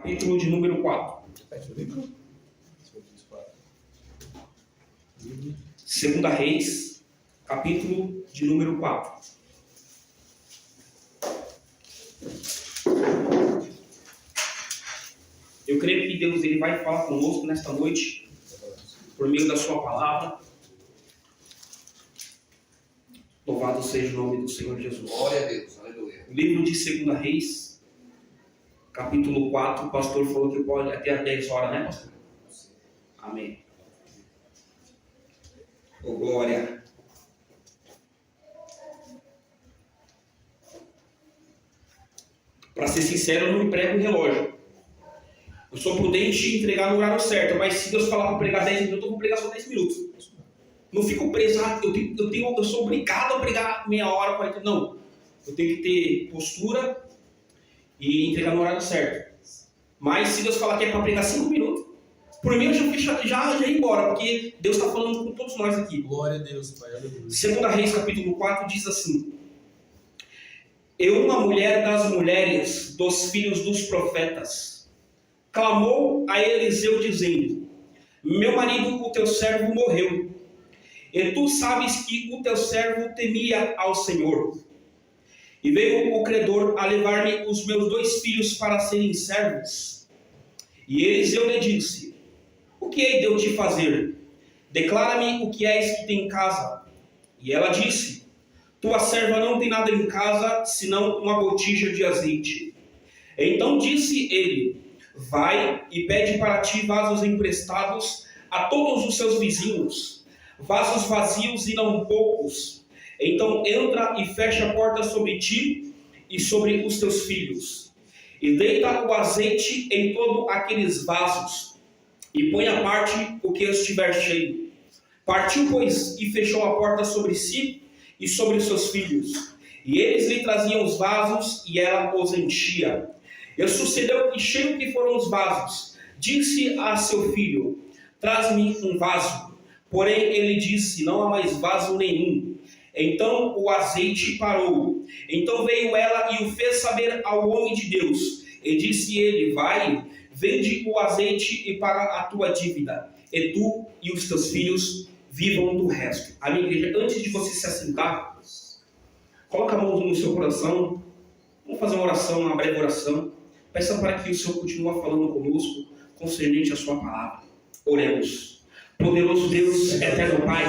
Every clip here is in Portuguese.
capítulo de número 4. Segunda Reis, capítulo de número 4. Eu creio que Deus ele vai falar conosco nesta noite, por meio da sua palavra. Louvado seja o nome do Senhor Jesus. Glória a Deus, aleluia. Livro de Segunda Reis, capítulo 4, o pastor falou que pode até às 10 horas, né, pastor? Amém. Oh, glória. Para ser sincero, eu não emprego relógio. Eu sou prudente em entregar no horário certo, mas se Deus falar para pregar 10 minutos, eu vou pregar só 10 minutos. Não fico preso, eu sou obrigado a pregar meia hora, 40. Não. Eu tenho que ter postura e entregar no horário certo. Mas se Deus falar que é para pregar 5 minutos, por mim eu já ia embora, porque Deus está falando com todos nós aqui. Glória a Deus, Pai. Aleluia. Segunda Reis, capítulo 4, diz assim: E uma mulher das mulheres dos filhos dos profetas clamou a Eliseu dizendo: Meu marido, o teu servo, morreu. E tu sabes que o teu servo temia ao Senhor. E veio o credor a levar-me os meus 2 filhos para serem servos. E Eliseu lhe disse: O que hei de eu te fazer? Declara-me o que és que tem em casa. E ela disse: Tua serva não tem nada em casa, senão uma botija de azeite. Então disse ele: Vai e pede para ti vasos emprestados a todos os seus vizinhos, vasos vazios e não poucos. Então entra e fecha a porta sobre ti e sobre os teus filhos. E deita o azeite em todos aqueles vasos, e põe à parte o que estiver cheio. Partiu, pois, e fechou a porta sobre si e sobre os seus filhos. E eles lhe traziam os vasos, e ela os enchia. E sucedeu que, cheio que foram os vasos, disse a seu filho: Traz-me um vaso. Porém ele disse: Não há mais vaso nenhum. Então o azeite parou. Então veio ela e o fez saber ao homem de Deus. E disse ele: Vai, vende o azeite e paga a tua dívida, e tu e os teus filhos vivam do resto. Amém, igreja? Antes de você se assentar, coloca a mão no seu coração. Vamos fazer uma oração, uma breve oração. Peça para que o Senhor continue falando conosco concernente à sua palavra. Oremos. Poderoso Deus, eterno Pai,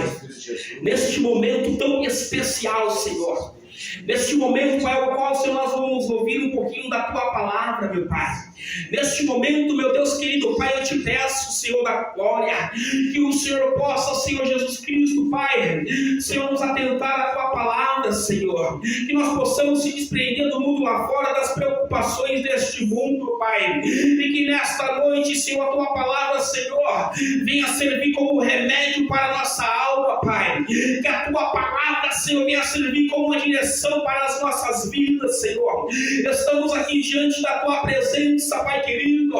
neste momento tão especial, Senhor, neste momento, Pai, ao qual, Senhor, nós vamos ouvir um pouquinho da Tua palavra, meu Pai. Neste momento, meu Deus querido, Pai, eu te peço, Senhor da glória, que o Senhor possa, Senhor Jesus Cristo, Pai, Senhor, nos atentar à Tua palavra, Senhor, que nós possamos se desprender do mundo lá fora, das preocupações deste mundo, Pai, e que nesta noite, Senhor, a Tua palavra, Senhor, venha servir como remédio para a nossa alma, Pai, que a Tua palavra, Senhor, venha servir como uma direção para as nossas vidas, Senhor. Estamos aqui diante da Tua presença, Pai querido,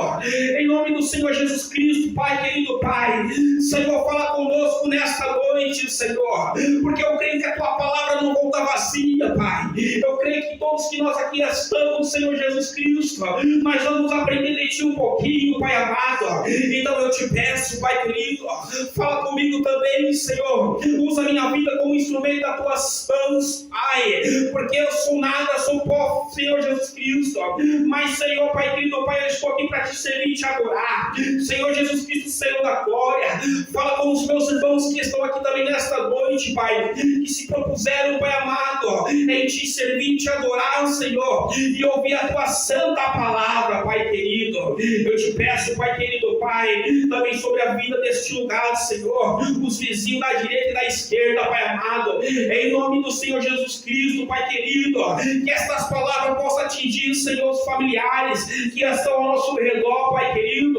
em nome do Senhor Jesus Cristo, Pai querido, Pai, Senhor, fala conosco nesta noite, Senhor, porque eu creio que a Tua palavra não volta vazia, Pai. Eu creio que todos que nós aqui estamos, Senhor Jesus Cristo, nós vamos aprender de Ti um pouquinho, Pai amado. Então eu te peço, Pai querido, fala comigo também, Senhor. Usa minha vida como instrumento das Tuas mãos, Pai, porque eu sou nada, sou pó, Senhor Jesus Cristo. Mas, Senhor, Pai querido, Pai, eu estou aqui para Te servir e Te adorar. Senhor Jesus Cristo, Senhor da glória, fala com os meus irmãos que estão aqui também nesta noite, Pai, que se propuseram, Pai amado, em Te servir e Te adorar, Senhor, e ouvir a Tua santa palavra, Pai querido. Eu Te peço, Pai querido, Pai, também sobre a vida deste lugar, Senhor, os vizinhos da direita e da esquerda, Pai amado, em nome do Senhor Jesus Cristo, Pai querido, que estas palavras possam atingir, Senhor, os familiares que estão ao nosso redor, Pai querido.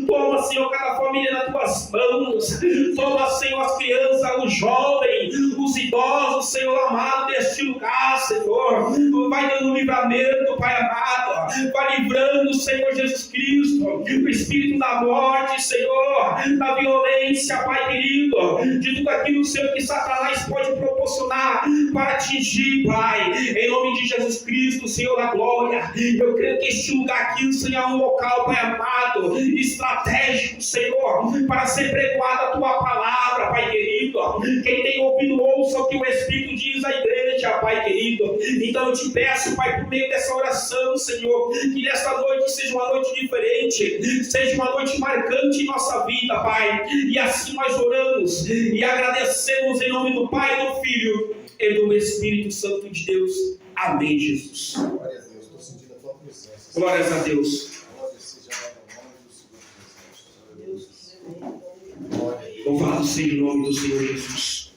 Toma, Senhor, cada família nas Tuas mãos. Toma, Senhor, as crianças, os jovens, os idosos, Senhor amado, deste lugar, Senhor. Vai dando livramento, Pai amado. Vai livrando, Senhor Jesus Cristo, o espírito da morte, Senhor, da violência, Pai querido, de tudo aquilo, Senhor, que Satanás pode proporcionar para atingir, Pai, em nome de Jesus Cristo, Senhor da glória. Eu creio que este lugar aqui, Senhor, é um local, Pai amado, estratégico, Senhor, para ser pregoada a Tua palavra, Pai querido. Quem tem ouvido, ouça o que o Espírito diz à igreja, Pai querido. Então eu te peço, Pai, por meio dessa oração, Senhor, que nesta noite seja uma noite diferente, seja uma noite marcante em nossa vida, Pai. E assim nós oramos e agradecemos em nome do Pai, do Filho e do Espírito Santo de Deus. Amém, Jesus. Glória a Deus, estou sentindo a tua presença. Glórias a Deus. Glória seja o nome do Senhor Jesus. Louvado seja o nome do Senhor Jesus.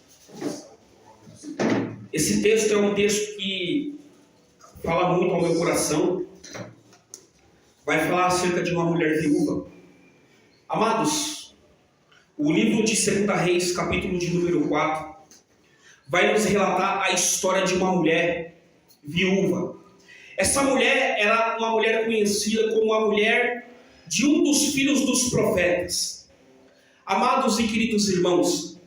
Esse texto é um texto que fala muito ao meu coração. Vai falar acerca de uma mulher viúva. Amados, o livro de 2 Reis, capítulo de número 4, vai nos relatar a história de uma mulher viúva. Essa mulher era uma mulher conhecida como a mulher de um dos filhos dos profetas. Amados e queridos irmãos,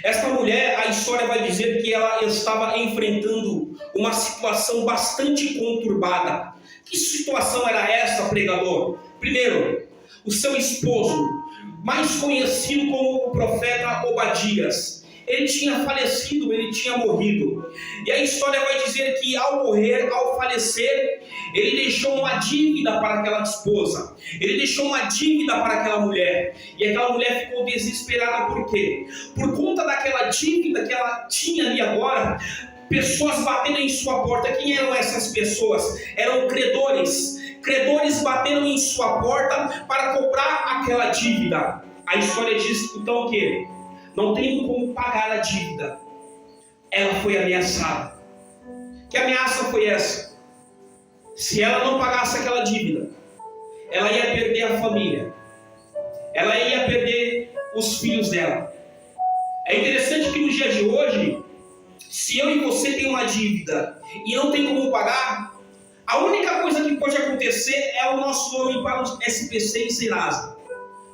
esta mulher, a história vai dizer que ela estava enfrentando uma situação bastante conturbada. Que situação era essa, pregador? Primeiro, o seu esposo, mais conhecido como o profeta Obadias, ele tinha falecido, ele tinha morrido. E a história vai dizer que ao morrer, ao falecer, ele deixou uma dívida para aquela esposa. Ele deixou uma dívida para aquela mulher. E aquela mulher ficou desesperada. Por quê? Por conta daquela dívida que ela tinha ali agora, pessoas bateram em sua porta. Quem eram essas pessoas? Eram credores. Credores bateram em sua porta para cobrar aquela dívida. A história diz então que, não tendo como pagar a dívida, ela foi ameaçada. Que ameaça foi essa? Se ela não pagasse aquela dívida, ela ia perder a família, ela ia perder os filhos dela. É interessante que no dia de hoje, se eu e você tem uma dívida e não tem como pagar, a única coisa que pode acontecer é o nosso nome para o SPC e Serasa.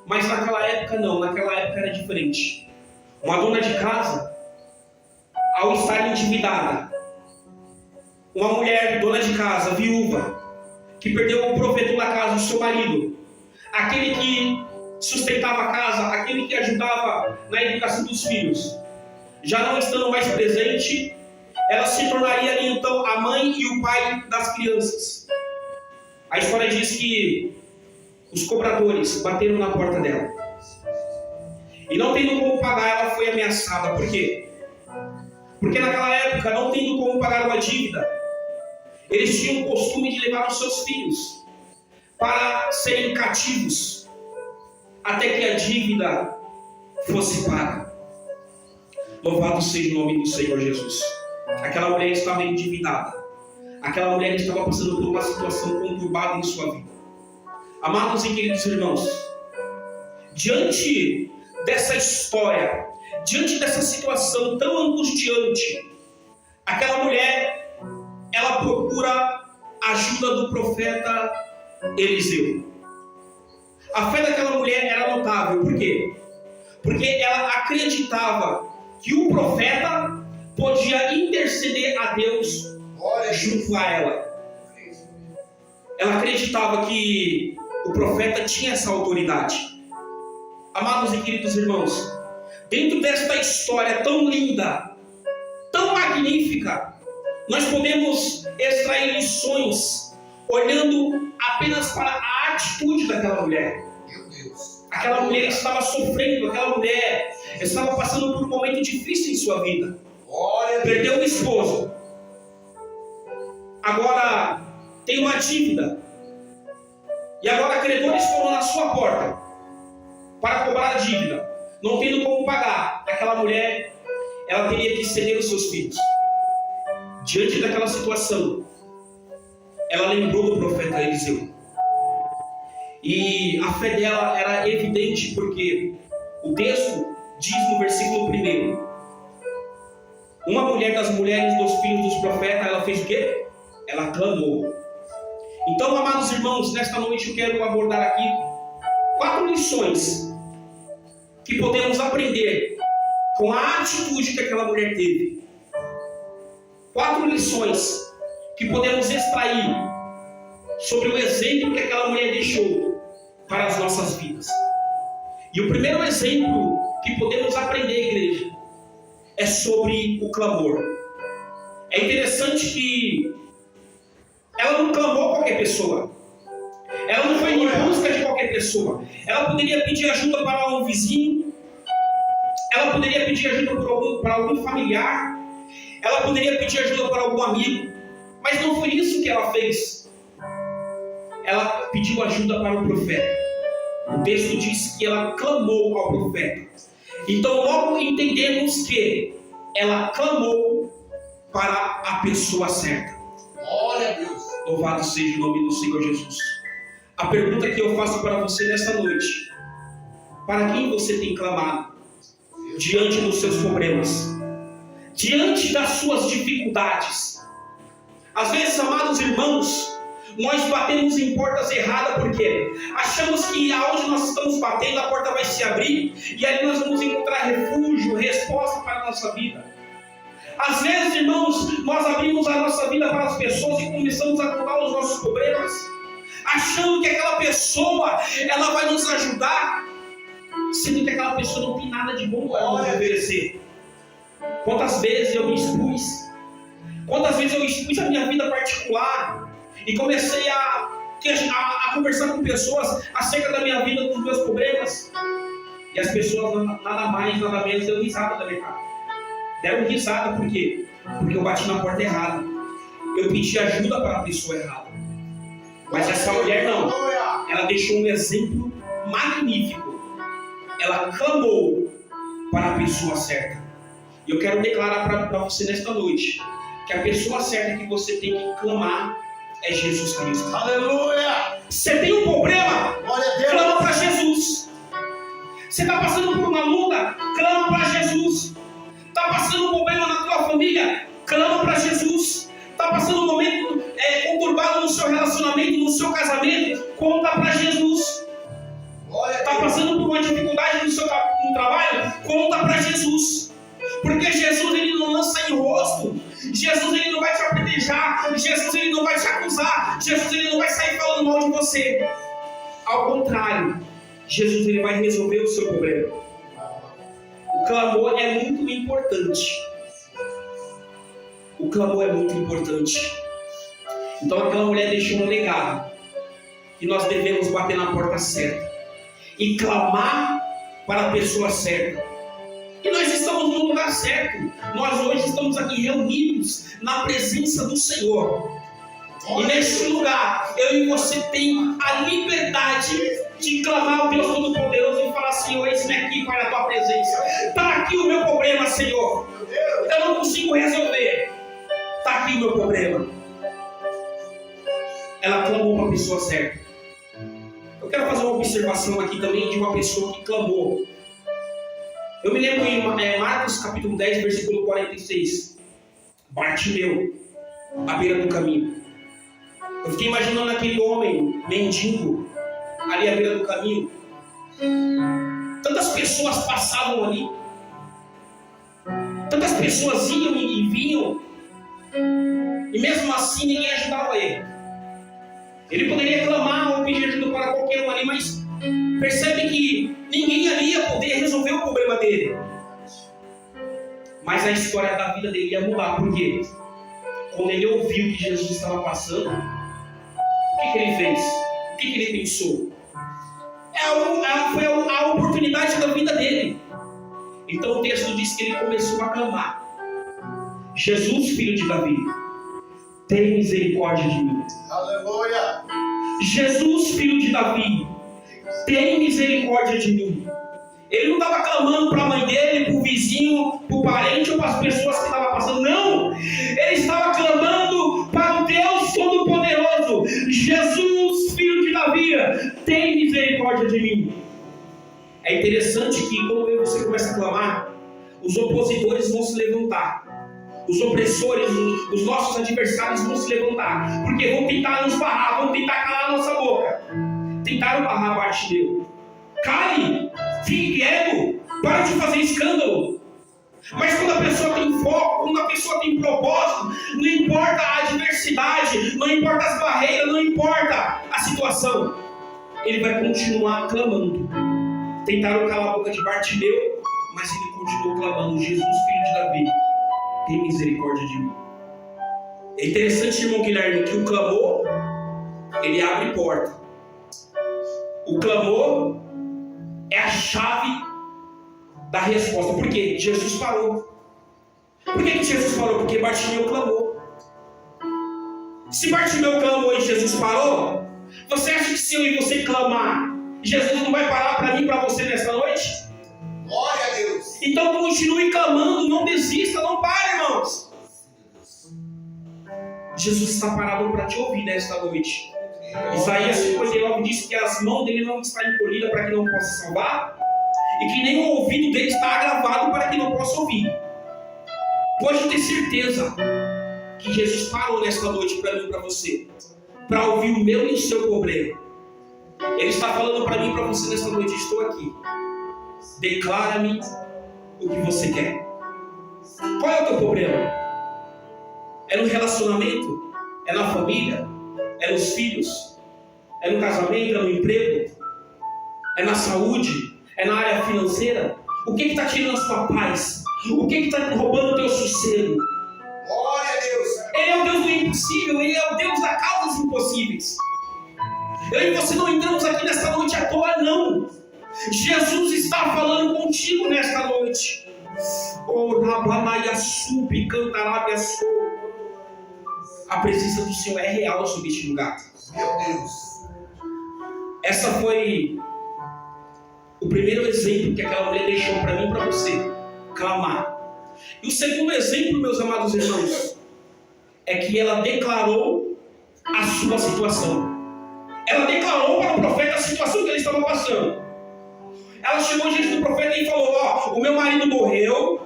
Mas naquela época não, naquela época era diferente. Uma dona de casa, ao estar endividada, uma mulher dona de casa, viúva, que perdeu o provedor da casa, o seu marido, aquele que sustentava a casa, aquele que ajudava na educação dos filhos, já não estando mais presente, ela se tornaria ali então a mãe e o pai das crianças. A história diz que os cobradores bateram na porta dela. E não tendo como pagar, ela foi ameaçada. Por quê? Porque naquela época, não tendo como pagar uma dívida, eles tinham o costume de levar os seus filhos para serem cativos até que a dívida fosse paga. Louvado seja o nome do Senhor Jesus. Aquela mulher estava endividada. Aquela mulher estava passando por uma situação conturbada em sua vida. Amados e queridos irmãos, diante dessa história, diante dessa situação tão angustiante, aquela mulher, ela procura a ajuda do profeta Eliseu. A fé daquela mulher era notável. Por quê? Porque ela acreditava que o profeta podia interceder a Deus junto a ela. Ela acreditava que o profeta tinha essa autoridade. Amados e queridos irmãos, dentro desta história tão linda, tão magnífica, nós podemos extrair lições olhando apenas para a atitude daquela mulher. Aquela mulher estava sofrendo, aquela mulher estava passando por um momento difícil em sua vida. Perdeu o esposo, agora tem uma dívida, e agora credores foram na sua porta para cobrar a dívida, não tendo como pagar. Aquela mulher, ela teria que ceder os seus filhos. Diante daquela situação, ela lembrou do profeta Eliseu. E a fé dela era evidente, porque o texto diz no versículo 1: uma mulher das mulheres dos filhos dos profetas, ela fez o quê? Ela clamou. Então, amados irmãos, nesta noite eu quero abordar aqui 4 lições que podemos aprender com a atitude que aquela mulher teve. 4 lições que podemos extrair sobre o exemplo que aquela mulher deixou para as nossas vidas. E o primeiro exemplo que podemos aprender, igreja, é sobre o clamor. É interessante que ela não clamou qualquer pessoa. Ela não foi em busca de qualquer pessoa. Ela poderia pedir ajuda para um vizinho. Ela poderia pedir ajuda para algum familiar. Ela poderia pedir ajuda para algum amigo. Mas não foi isso que ela fez. Ela pediu ajuda para o profeta. O texto diz que ela clamou ao profeta. Então logo entendemos que ela clamou para a pessoa certa. Glória a Deus. Louvado seja o nome do Senhor Jesus. A pergunta que eu faço para você nesta noite: para quem você tem clamado diante dos seus problemas, diante das suas dificuldades? Às vezes, amados irmãos, nós batemos em portas erradas porque achamos que aonde nós estamos batendo a porta vai se abrir e ali nós vamos encontrar refúgio, resposta para a nossa vida. Às vezes, irmãos, nós abrimos a nossa vida para as pessoas e começamos a contar os nossos problemas, achando que aquela pessoa ela vai nos ajudar, sendo que aquela pessoa não tem nada de bom para nos oferecer. Quantas vezes eu me expus? Quantas vezes eu expus a minha vida particular e comecei a conversar com pessoas acerca da minha vida, dos meus problemas, e as pessoas nada mais, nada menos deram risada da minha cara. Deram risada por quê? Porque eu bati na porta errada. Eu pedi ajuda para a pessoa errada. Mas essa mulher não. Ela deixou um exemplo magnífico. Ela clamou para a pessoa certa. E eu quero declarar para você nesta noite que a pessoa certa que você tem que clamar é Jesus Cristo. Aleluia! Você tem um problema? Glória a Deus! Clama para Jesus. Você está passando por uma luta? Clama para Jesus. Está passando um problema na tua família? Clama para Jesus. Está passando um momento conturbado no seu relacionamento, no seu casamento? Conta para Jesus. Está passando por uma dificuldade no trabalho? Conta para Jesus. Porque Jesus ele não lança em rosto. Jesus ele não vai te apedrejar. Jesus ele não vai te acusar. Jesus ele não vai sair falando mal de você. Ao contrário, Jesus ele vai resolver o seu problema. O clamor é muito importante. O clamor é muito importante. Então aquela mulher deixou um legado. E nós devemos bater na porta certa. E clamar para a pessoa certa. E nós estamos no lugar certo. Nós hoje estamos aqui reunidos na presença do Senhor. E neste lugar, eu e você tem a liberdade de clamar ao Deus Todo-Poderoso e falar: Senhor, eis-me aqui para a tua presença. Está aqui o meu problema, Senhor. Eu não consigo resolver. Está aqui o meu problema. Ela clamou para a pessoa certa. Eu quero fazer uma observação aqui também de uma pessoa que clamou. Eu me lembro em Marcos capítulo 10, versículo 46. Bartimeu, à beira do caminho. Eu fiquei imaginando aquele homem mendigo ali à beira do caminho. Tantas pessoas passavam ali. Tantas pessoas iam e vinham. E mesmo assim ninguém ajudava ele. Ele poderia clamar ou pedir ajuda para qualquer um ali, mas percebe que ninguém ali ia poder resolver o problema dele. Mas a história da vida dele ia mudar. Por quê? Quando ele ouviu que Jesus estava passando, o que ele fez? O que ele pensou? Foi a oportunidade da vida dele. Então o texto diz que ele começou a clamar: Jesus, filho de Davi, tem misericórdia de mim. Aleluia! Jesus, filho de Davi, tem misericórdia de mim. Ele não estava clamando para a mãe dele, para o vizinho, para o parente ou para as pessoas que estavam passando. Não! Ele estava clamando para o Deus Todo-Poderoso. Jesus, filho de Davi, tem misericórdia de mim. É interessante que quando você começa a clamar, os opositores vão se levantar. os opressores, os nossos adversários vão se levantar, porque vão tentar nos barrar, vão tentar calar a nossa boca. Tentaram barrar Bartimeu. Cale, fique quieto, para de fazer escândalo. Mas quando a pessoa tem foco, quando a pessoa tem propósito, não importa a adversidade, não importa as barreiras, não importa a situação, ele vai continuar clamando. Tentaram calar a boca de Bartimeu, mas ele continuou clamando: Jesus, filho de Davi, tem misericórdia de mim. É interessante, irmão Guilherme, que o clamor, ele abre porta. O clamor é a chave da resposta. Por quê? Jesus parou. Por que Jesus parou? Porque Bartimeu clamou. Se Bartimeu clamou e Jesus parou, você acha que se eu e você clamar, Jesus não vai parar para mim e para você nessa noite? Glória a Deus. Então continue clamando, não desista, não pare, irmãos. Jesus está parado para te ouvir nesta noite. Isaías 59 diz que as mãos dele não estão encolhidas para que não possa salvar, e que nem o ouvido dele está agravado para que não possa ouvir. Pode ter certeza que Jesus parou nesta noite para mim e para você, para ouvir o meu e o seu problema. Ele está falando para mim e para você nesta noite: estou aqui, declara-me o que você quer. Qual é o teu problema? É no relacionamento? É na família? É nos filhos? É no casamento? É no emprego? É na saúde? É na área financeira? O que está tirando a sua paz? O que está roubando o teu sossego? Glória a Deus. Ele é o Deus do impossível. Ele é o Deus das causas impossíveis. Eu e você não entramos aqui nesta noite à toa, não. Jesus está falando contigo nesta noite. A presença do Senhor é real sobre este lugar. Meu Deus. Essa foi o primeiro exemplo que aquela mulher deixou para mim e para você: clamar. E o segundo exemplo, meus amados irmãos, é que ela declarou a sua situação. Ela declarou para o profeta a situação que ele estava passando. Ela chegou diante do profeta e falou: ó, o meu marido morreu,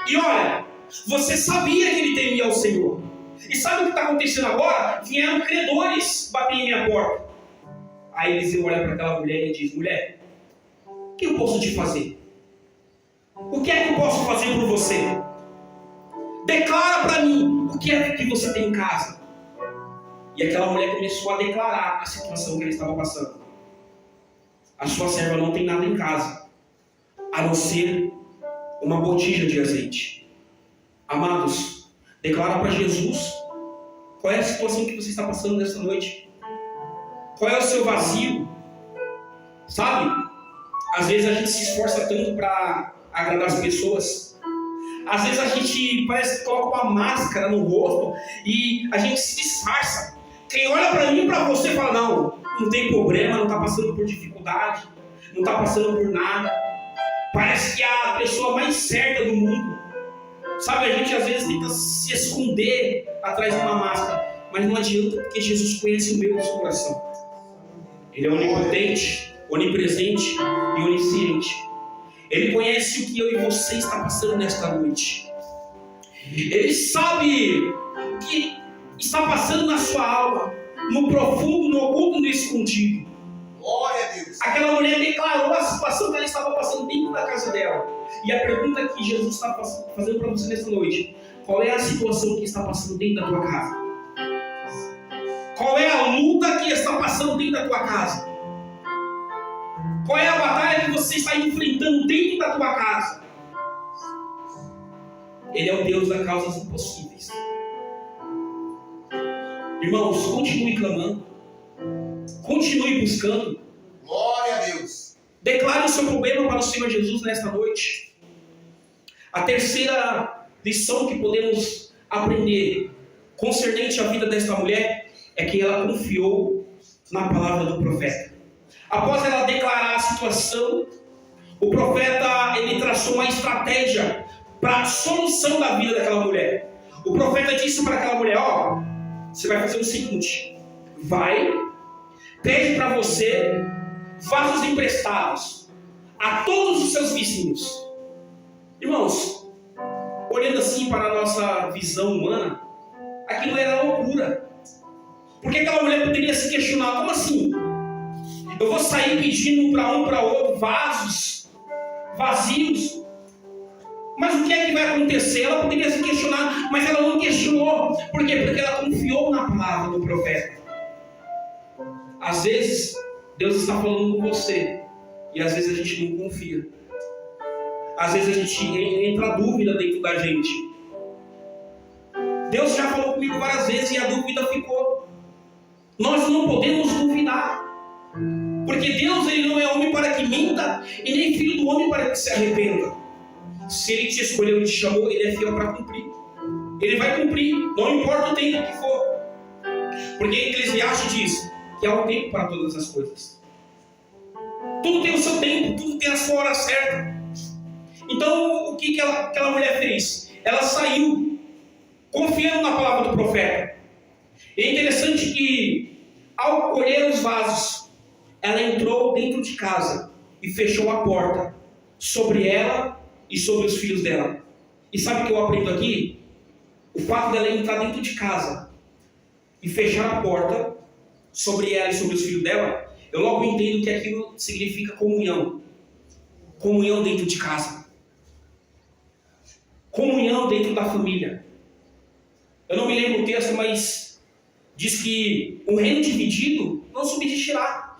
e olha, você sabia que ele temia ao Senhor. E sabe o que está acontecendo agora? Vieram credores bater em minha porta. Aí Eliseu olha para aquela mulher e diz: mulher, o que eu posso te fazer? O que é que eu posso fazer por você? Declara para mim o que é que você tem em casa. E aquela mulher começou a declarar a situação que ela estava passando. A sua serva não tem nada em casa, a não ser uma botija de azeite. Amados, declara para Jesus qual é a situação que você está passando nessa noite. Qual é o seu vazio? Sabe? Às vezes a gente se esforça tanto para agradar as pessoas. Às vezes a gente parece que coloca uma máscara no rosto e a gente se disfarça. Quem olha para mim e para você fala: não tem problema, não está passando por dificuldade, não está passando por nada. Parece que é a pessoa mais certa do mundo. Sabe, a gente às vezes tenta se esconder atrás de uma máscara, mas não adianta, porque Jesus conhece o meu e o seu coração. Ele é onipotente, onipresente e onisciente. Ele conhece o que eu e você está passando nesta noite. Ele sabe o que está passando na sua alma, no profundo, no oculto, no escondido. Glória a Deus. Aquela mulher declarou a situação que ela estava passando dentro da casa dela. E a pergunta que Jesus está fazendo para você nesta noite: qual é a situação que está passando dentro da tua casa? Qual é a luta que está passando dentro da tua casa? Qual é a batalha que você está enfrentando dentro da tua casa? Ele é o Deus das causas impossíveis. Irmãos, continue clamando. Continue buscando. Glória a Deus. Declare o seu problema para o Senhor Jesus nesta noite. A terceira lição que podemos aprender concernente à vida desta mulher é que ela confiou na palavra do profeta. Após ela declarar a situação, o profeta ele traçou uma estratégia para a solução da vida daquela mulher. O profeta disse para aquela mulher: ó, você vai fazer o seguinte, vai, pede para você vasos emprestados a todos os seus vizinhos. Irmãos, olhando assim para a nossa visão humana, aquilo era loucura. Porque aquela mulher poderia se questionar, como assim? Eu vou sair pedindo para um para outro vasos vazios, mas o que é que vai acontecer? Ela poderia se questionar, mas ela não questionou. Por quê? Porque ela confiou na palavra do profeta. Às vezes, Deus está falando com você, e às vezes a gente não confia. Às vezes a gente entra dúvida dentro da gente. Deus já falou comigo várias vezes e a dúvida ficou. Nós não podemos duvidar. Porque Deus, ele não é homem para que minta, e nem filho do homem para que se arrependa. Se ele te escolheu e te chamou, ele é fiel para cumprir. Ele vai cumprir, não importa o tempo que for. Porque Eclesiastes diz que há um tempo para todas as coisas. Tudo tem o seu tempo, tudo tem a sua hora certa. Então, o que aquela mulher fez? Ela saiu confiando na palavra do profeta. E é interessante que, ao colher os vasos, ela entrou dentro de casa e fechou a porta sobre ela e sobre os filhos dela. E sabe o que eu aprendo aqui? O fato dela entrar dentro de casa e fechar a porta sobre ela e sobre os filhos dela, eu logo entendo que aquilo significa comunhão. Comunhão dentro de casa. Comunhão dentro da família. Eu não me lembro o texto, mas diz que um reino dividido não subsistirá.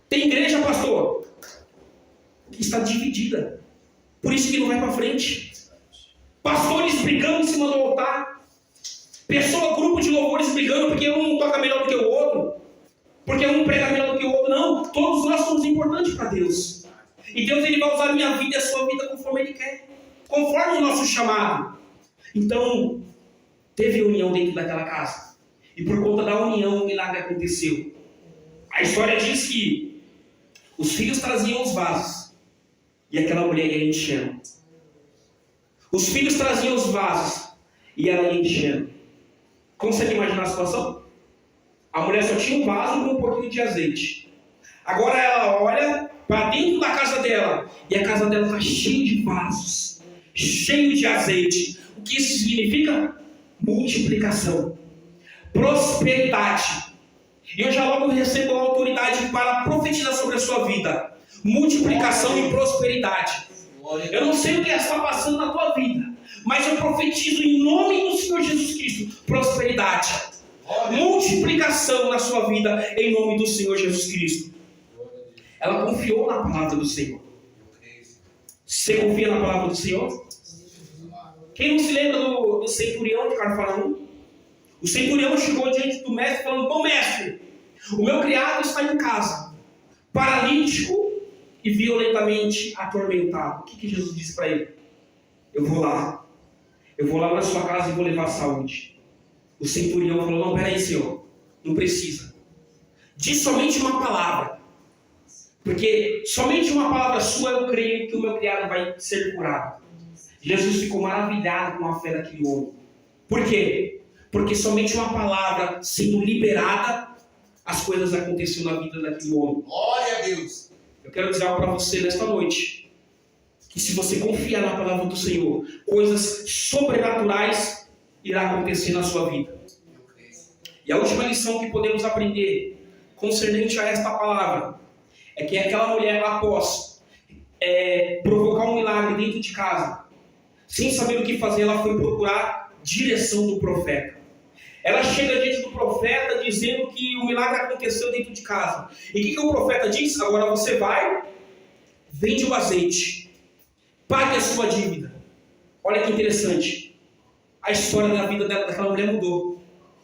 Tem igreja, pastor, que está dividida. Por isso que não vai para frente. Pastores brigando em cima do altar. Grupo de louvores brigando porque um toca melhor do que o outro. Porque um prega melhor do que o outro. Não, todos nós somos importantes para Deus. E Deus, ele vai usar a minha vida e a sua vida conforme Ele quer. Conforme o nosso chamado. Então, teve união dentro daquela casa. E por conta da união, o milagre aconteceu. A história diz que os filhos traziam os vasos. E aquela mulher ia enchendo. Os filhos traziam os vasos. E ela ia enchendo. Consegue imaginar a situação? A mulher só tinha um vaso com um pouquinho de azeite. Agora ela olha para dentro da casa dela. E a casa dela está cheia de vasos. Cheio de azeite. O que isso significa? Multiplicação. Prosperidade. E eu já logo recebo a autoridade para profetizar sobre a sua vida. Multiplicação e prosperidade. Eu não sei o que está passando na tua vida, mas eu profetizo em nome do Senhor Jesus Cristo, prosperidade. Multiplicação na sua vida, em nome do Senhor Jesus Cristo. Ela confiou na palavra do Senhor. Você confia na palavra do Senhor? Quem não se lembra do centurião de Cafarnaum? O centurião chegou diante do mestre falando: bom mestre, o meu criado está em casa, paralítico e violentamente atormentado. O que Jesus disse para ele? Eu vou lá na sua casa e vou levar saúde. O centurião falou: não, peraí, Senhor, não precisa. Diz somente uma palavra, porque somente uma palavra sua eu creio que o meu criado vai ser curado. Jesus ficou maravilhado com a fé daquele homem. Por quê? Porque somente uma palavra sendo liberada, as coisas aconteceram na vida daquele homem. Glória a Deus. Eu quero dizer algo para você nesta noite. Que se você confiar na palavra do Senhor, coisas sobrenaturais irão acontecer na sua vida. E a última lição que podemos aprender concernente a esta palavra é que aquela mulher, após provocar um milagre dentro de casa, sem saber o que fazer, ela foi procurar direção do profeta. Ela chega diante do profeta dizendo que o milagre aconteceu dentro de casa. E o que o profeta diz? Agora você vai, vende o azeite, pague a sua dívida. Olha que interessante. A história da vida daquela mulher mudou.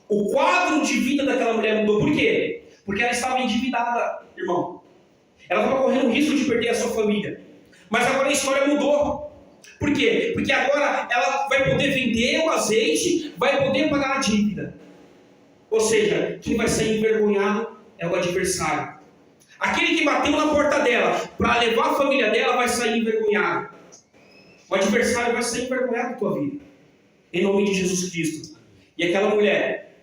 O quadro de vida daquela mulher mudou. Por quê? Porque ela estava endividada, irmão. Ela estava correndo o risco de perder a sua família. Mas agora a história mudou. Por quê? Porque agora ela vai poder vender o azeite, vai poder pagar a dívida. Ou seja, quem vai sair envergonhado é o adversário. Aquele que bateu na porta dela para levar a família dela vai sair envergonhado. O adversário vai sair envergonhado da tua vida. Em nome de Jesus Cristo. E aquela mulher,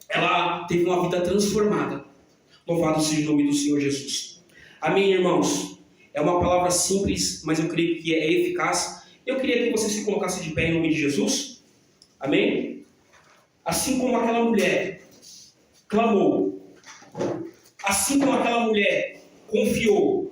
ela teve uma vida transformada. Louvado seja o nome do Senhor Jesus. Amém, irmãos? É uma palavra simples, mas eu creio que é eficaz Eu queria que você se colocasse de pé em nome de Jesus. Amém? Assim como aquela mulher clamou, assim como aquela mulher confiou,